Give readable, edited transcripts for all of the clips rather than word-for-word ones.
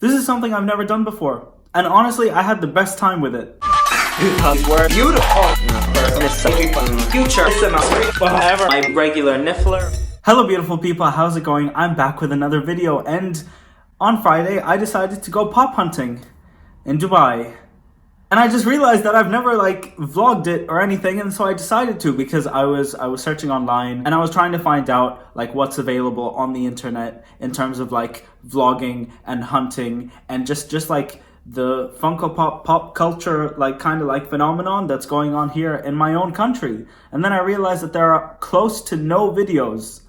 This is something I've never done before, and honestly, I had the best time with it. Because we're beautiful. Future. Whatever. My regular niffler. Hello beautiful people, how's it going? I'm back with another video, and on Friday I decided to go pop hunting in Dubai. And I just realized that I've never vlogged it or anything, and so I decided to because I was searching online and I was trying to find out what's available on the internet in terms of vlogging and hunting and just the Funko pop culture phenomenon that's going on here in my own country. And then I realized that there are close to no videos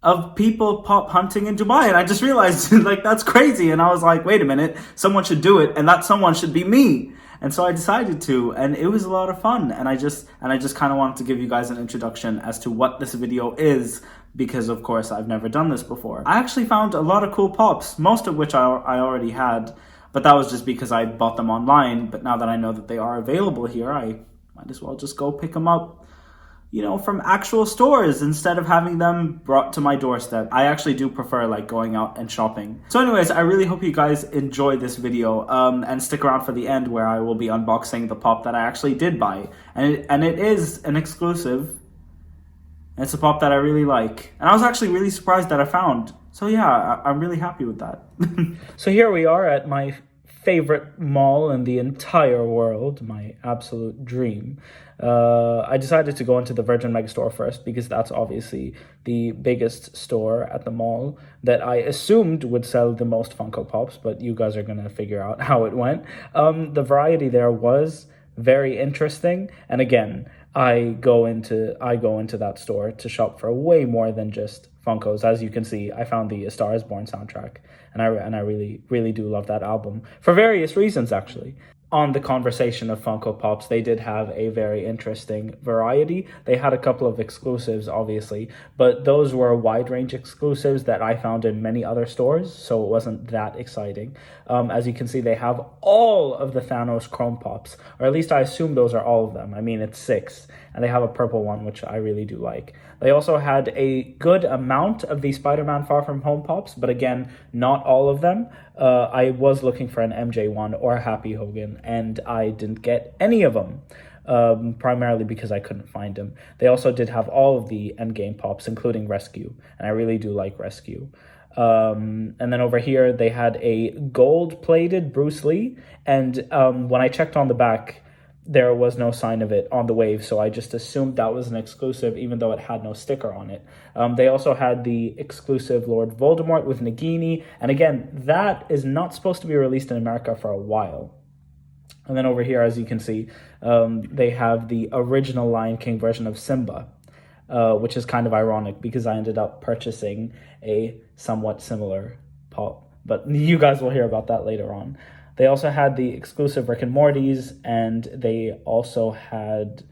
of people pop hunting in Dubai, and I just realized that's crazy. And I was like, wait a minute, someone should do it, and that someone should be me. And so I decided to, and it was a lot of fun. And I just kind of wanted to give you guys an introduction as to what this video is, because of course I've never done this before. I actually found a lot of cool pops, most of which I already had, but that was just because I bought them online. But now that I know that they are available here, I might as well just go pick them up, from actual stores instead of having them brought to my doorstep. I actually do prefer going out and shopping. So anyways, I really hope you guys enjoy this video and stick around for the end where I will be unboxing the pop that I actually did buy. And it is an exclusive. It's a pop that I really like. And I was actually really surprised that I found. So yeah, I'm really happy with that. So here we are at my favorite mall in the entire world, my absolute dream. I decided to go into the Virgin Megastore first because that's obviously the biggest store at the mall that I assumed would sell the most Funko Pops, but you guys are gonna figure out how it went. The variety there was very interesting, and again, I go into that store to shop for way more than just Funkos. As you can see, I found the A Star Is Born soundtrack, and I really do love that album for various reasons actually. On the conversation of Funko Pops, they did have a very interesting variety. They had a couple of exclusives, obviously, but those were wide range exclusives that I found in many other stores, so it wasn't that exciting. As you can see, they have all of the Thanos Chrome Pops, or at least I assume those are all of them. I mean, it's 6, and they have a purple one, which I really do like. They also had a good amount of the Spider-Man Far From Home Pops, but again, not all of them. I was looking for an MJ one or a Happy Hogan, and I didn't get any of them, primarily because I couldn't find them. They also did have all of the Endgame Pops, including Rescue, and I really do like Rescue. And then over here, they had a gold-plated Bruce Lee, and when I checked on the back, there was no sign of it on the wave, so I just assumed that was an exclusive, even though it had no sticker on it. They also had the exclusive Lord Voldemort with Nagini, and again, that is not supposed to be released in America for a while. And then over here, as you can see, they have the original Lion King version of Simba, which is kind of ironic because I ended up purchasing a somewhat similar pop, but you guys will hear about that later on. They also had the exclusive Rick and Morty's, and they also had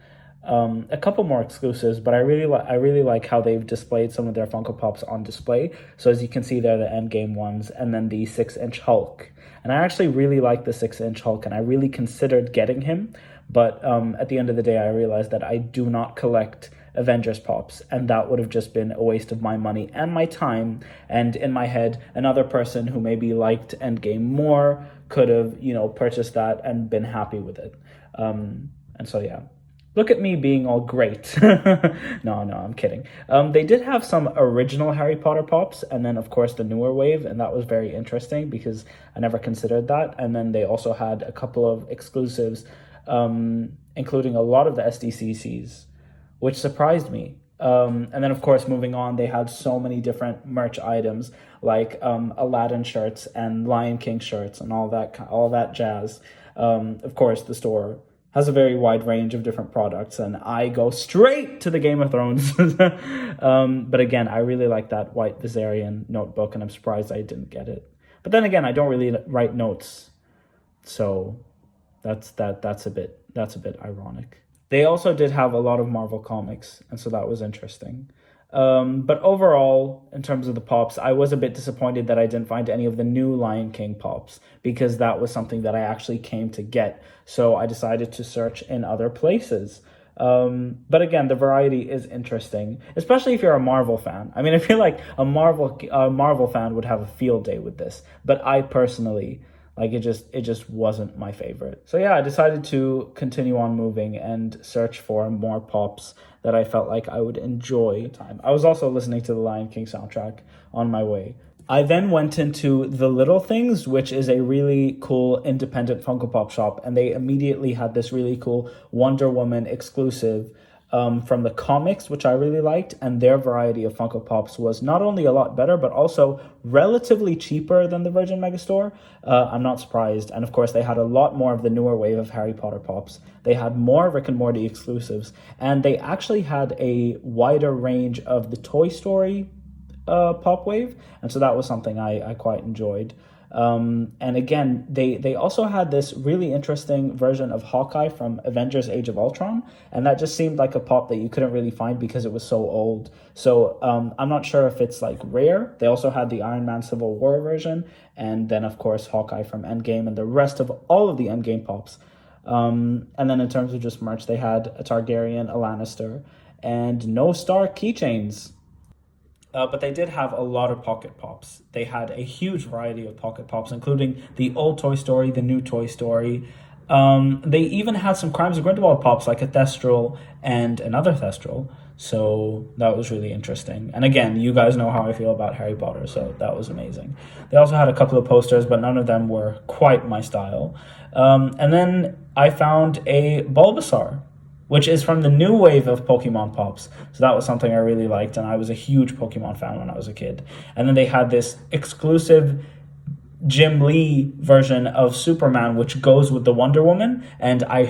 a couple more exclusives, but I really like how they've displayed some of their Funko Pops on display. So as you can see, they're the Endgame ones, and then the 6-inch Hulk. And I actually really like the 6-inch Hulk, and I really considered getting him, but at the end of the day, I realized that I do not collect Avengers Pops, and that would have just been a waste of my money and my time. And in my head, another person who maybe liked Endgame more could have, purchased that and been happy with it. And so, yeah. Look at me being all great. No, I'm kidding. They did have some original Harry Potter Pops, and then, of course, the newer wave, and that was very interesting because I never considered that. And then they also had a couple of exclusives, including a lot of the SDCCs, which surprised me. And then, of course, moving on, they had so many different merch items like Aladdin shirts and Lion King shirts and all that jazz. Of course, the store has a very wide range of different products, and I go straight to the Game of Thrones. But again, I really like that white Viserion notebook, and I'm surprised I didn't get it. But then again, I don't really write notes, so that's a bit ironic. They also did have a lot of Marvel comics, and so that was interesting. But overall, in terms of the pops, I was a bit disappointed that I didn't find any of the new Lion King pops, because that was something that I actually came to get. So I decided to search in other places. But again, the variety is interesting, especially if you're a Marvel fan. I mean, I feel like a Marvel fan would have a field day with this, but I personally, like, it just wasn't my favorite. So yeah, I decided to continue on moving and search for more pops that I felt like I would enjoy. I was also listening to the Lion King soundtrack on my way. I then went into The Little Things, which is a really cool independent Funko Pop shop, and they immediately had this really cool Wonder Woman exclusive from the comics, which I really liked, and their variety of Funko Pops was not only a lot better, but also relatively cheaper than the Virgin Megastore. I'm not surprised. And of course, they had a lot more of the newer wave of Harry Potter Pops. They had more Rick and Morty exclusives, and they actually had a wider range of the Toy Story pop wave, and so that was something I quite enjoyed. And again, they also had this really interesting version of Hawkeye from Avengers Age of Ultron, and that just seemed like a pop that you couldn't really find because it was so old. So I'm not sure if it's like rare. They also had the Iron Man Civil War version, and then of course Hawkeye from Endgame, and the rest of all of the Endgame pops. And then in terms of just merch, they had a Targaryen, a Lannister, and no star keychains. But they did have a lot of pocket pops. They had a huge variety of pocket pops, including the old Toy Story, the new Toy Story. They even had some Crimes of Grindelwald pops, like a Thestral and another Thestral. So that was really interesting. And again, you guys know how I feel about Harry Potter, so that was amazing. They also had a couple of posters, but none of them were quite my style. And then I found a Bulbasaur, which is from the new wave of Pokemon Pops. So that was something I really liked, and I was a huge Pokemon fan when I was a kid. And then they had this exclusive Jim Lee version of Superman, which goes with the Wonder Woman, and I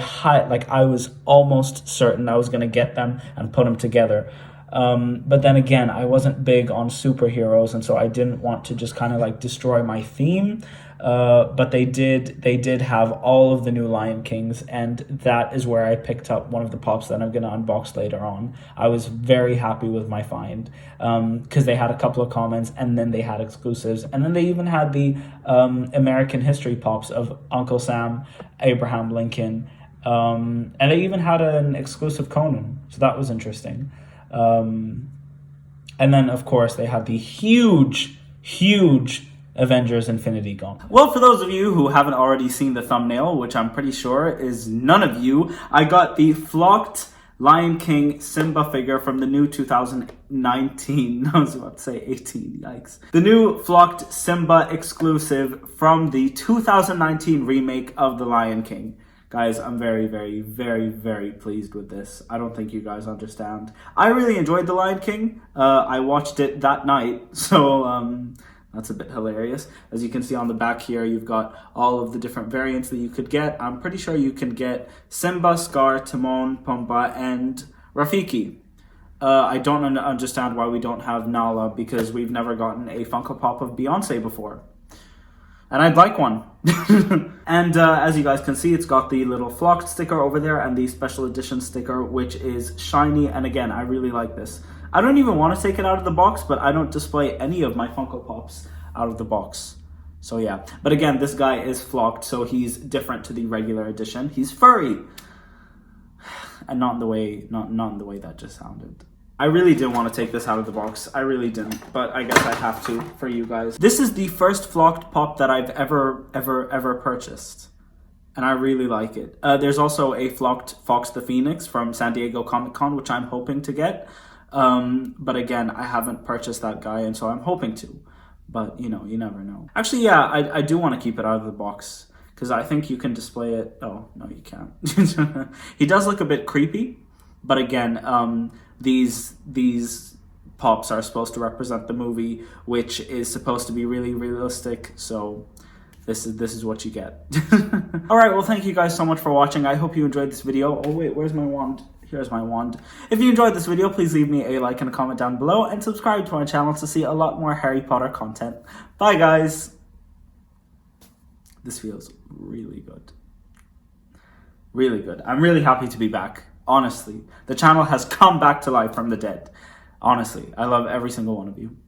was almost certain I was going to get them and put them together. But then again, I wasn't big on superheroes, and so I didn't want to just kind of like destroy my theme. But they did have all of the new Lion Kings, and that is where I picked up one of the pops that I'm going to unbox later on. I was very happy with my find, because they had a couple of comments, and then they had exclusives, and then they even had the American history pops of Uncle Sam, Abraham Lincoln, and they even had an exclusive Conan, so that was interesting. And then of course they have the huge Avengers Infinity Gauntlet. Well, for those of you who haven't already seen the thumbnail, which I'm pretty sure is none of you, I got the flocked Lion King Simba figure from the new 2019, I was about to say 18, yikes. The new flocked Simba exclusive from the 2019 remake of The Lion King. Guys, I'm very, very, very, very pleased with this. I don't think you guys understand. I really enjoyed The Lion King. I watched it that night, so that's a bit hilarious. As you can see on the back here, you've got all of the different variants that you could get. I'm pretty sure you can get Simba, Scar, Timon, Pumbaa, and Rafiki. I don't understand why we don't have Nala, because we've never gotten a Funko Pop of Beyonce before. And I'd like one. And as you guys can see, it's got the little flocked sticker over there and the special edition sticker, which is shiny. And again, I really like this. I don't even want to take it out of the box, but I don't display any of my Funko Pops out of the box. So yeah. But again, this guy is flocked, so he's different to the regular edition. He's furry. And not in the way that just sounded. I really didn't want to take this out of the box. I really didn't, but I guess I have to for you guys. This is the first flocked pop that I've ever purchased, and I really like it. There's also a flocked Fox the Phoenix from San Diego Comic-Con, which I'm hoping to get. But again, I haven't purchased that guy, and so I'm hoping to. But, you know, you never know. Actually, yeah, I do want to keep it out of the box, because I think you can display it. Oh, no, you can't. He does look a bit creepy, but again, these pops are supposed to represent the movie, which is supposed to be really realistic, so this is what you get. Alright, well, thank you guys so much for watching. I hope you enjoyed this video. Oh wait, where's my wand? Here's my wand. If you enjoyed this video, please leave me a like and a comment down below, and subscribe to my channel to see a lot more Harry Potter content. Bye guys! This feels really good. Really good. I'm really happy to be back. Honestly, the channel has come back to life from the dead. Honestly, I love every single one of you.